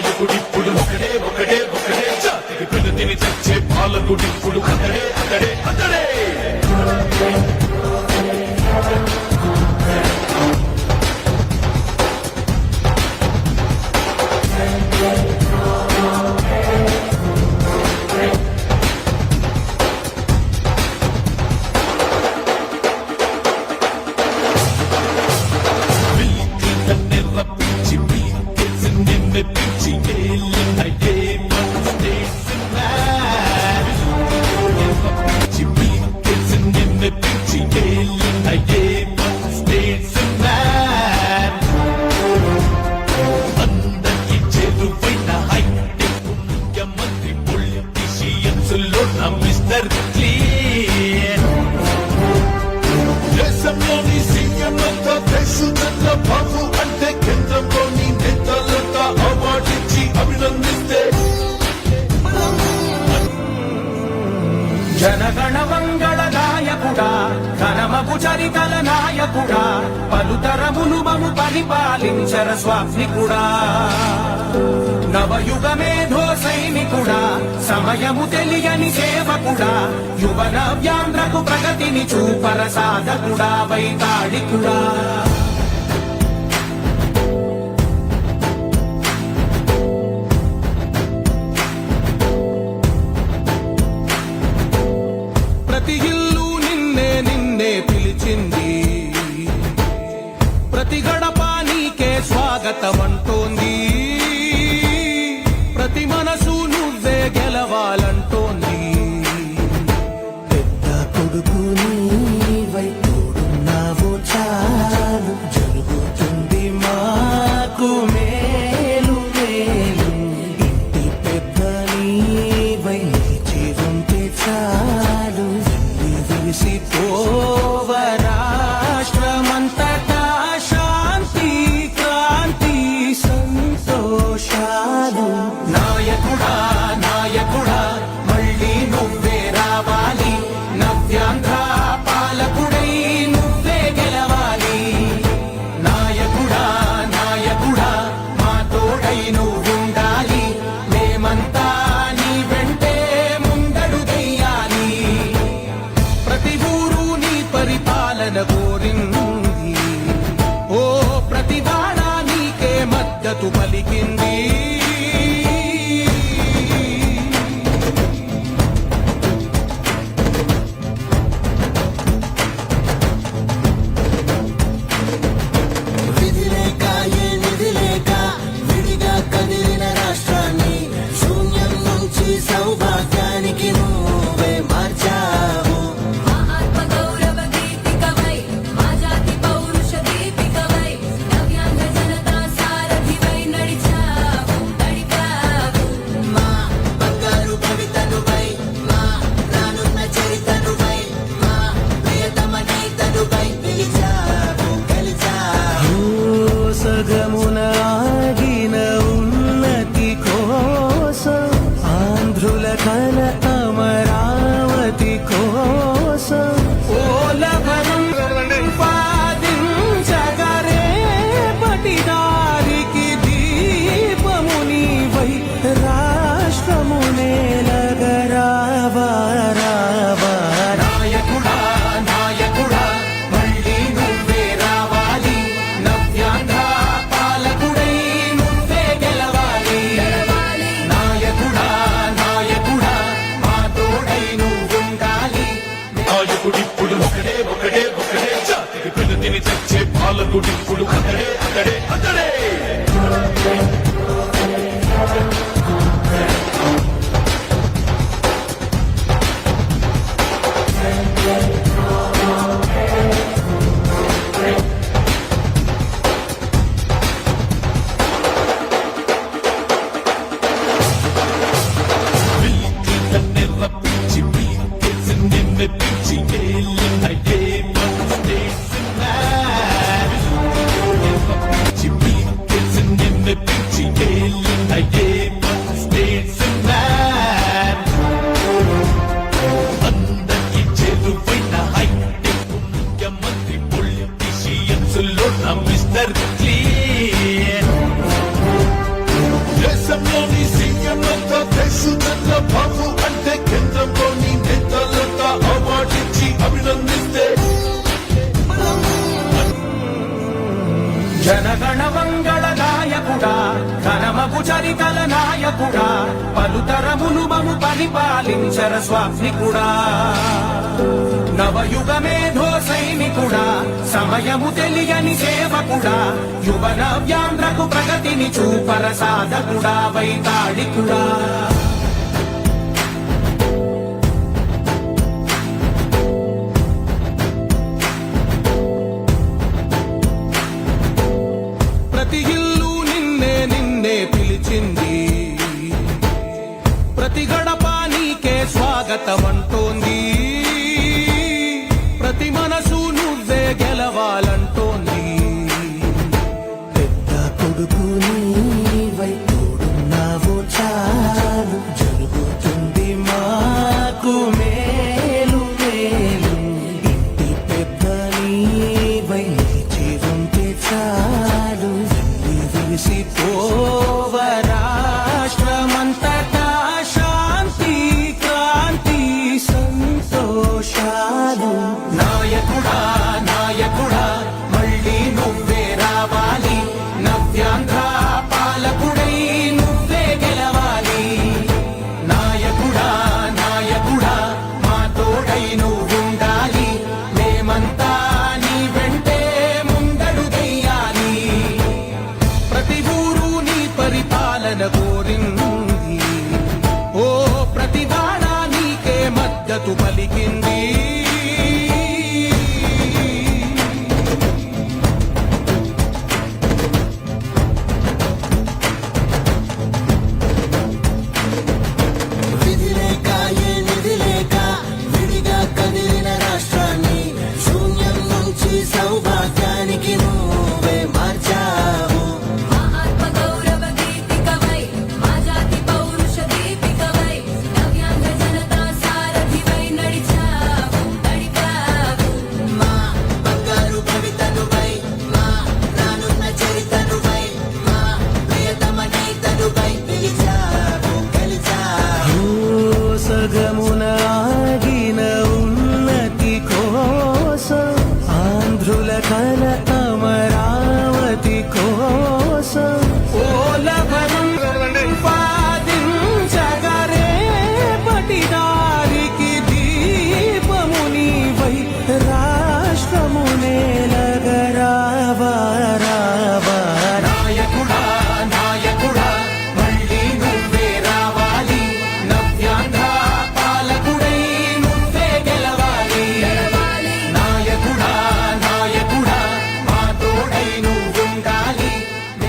నాయకుడిప్పుడు ఒకడే ఒకడే ఒకడే జాతికి ప్రగతిని తెచ్చే పాలకుడిప్పుడు అతడే అతడే అతడే మిస్టర్ క్లీన్ దేశంలోని సీఎంలంతా దేశంత బాబు అంటే కేంద్రంలోని నేతలంతా అవార్డిచ్చి అభినందిస్తే జనగణ మంగళ నాయకుడా ఘనమగు చరితల నాయకుడా పలుతరములు మము పరిపాలించర స్వామికుడా నవయుగ మేధో సైనికుడా సమయము తెలియని సేవకుడా యువన వ్యాంధ్రకు ప్రగతిని చూపర సాధకుడా వైతాళికుడా ప్రతి ఇల్లు నిన్నే నిన్నే పిలిచింది ప్రతి గడప నీకే స్వాగతమంటోంది ప్రతి మనసు నువ్వే గెలవాలంటోంది పెద్ద కొడుకు నీవై తోడున్నావో చాలు దేశంలోని సీఎంలంతా తెలుసుదన్న బాబు అంటే కేంద్రంలోని నేతలంతా అవార్డిచ్చి అభినందిస్తే జనగణ మంగళ నాయకుడా ఘనమగు చరితల నాయకుడా పలుతరములు మము పరిపాలించర స్వామికుడా నవయుగ మేధో సైనికుడా సమయము తెలియని సేవకుడా యువ నవ్యాంధ్రకు ప్రగతిని చూపర సాధకుడా వైతాళికుడా ప్రతి ఇల్లు నిన్నే నిన్నే పిలిచింది ప్రతి గడప నీకే స్వాగతమంటోంది ప్రతి మనసు నువ్వే గెలవాలంటోంది పెద్ద కొడుకు నీవై తోడున్నావు చాలు జరుగుతుంది మాకు మేలు మేలు ఇంటి పెద్ద నీవై నిలిచి ఉంటే చాలు విసిపోవ రాష్ట్రమంతటా శాంతి క్రాంతి సంతోషాలు నాయకుడా నాయకుడా మళ్ళీ నువ్వే రావాలి నవ్యాంధ్ర పాలకుడై నువ్వే గెలవాలి నాయకుడా నాయకుడా మా తోడై నువ్వుండాలి మేమంతా నీ వెంటే ముందడుగెయ్యాలి ప్రతి ఊరు నీ పరిపాలన కోరింది ఓ ప్రతి వాడ నీకే మద్దతు పలికింది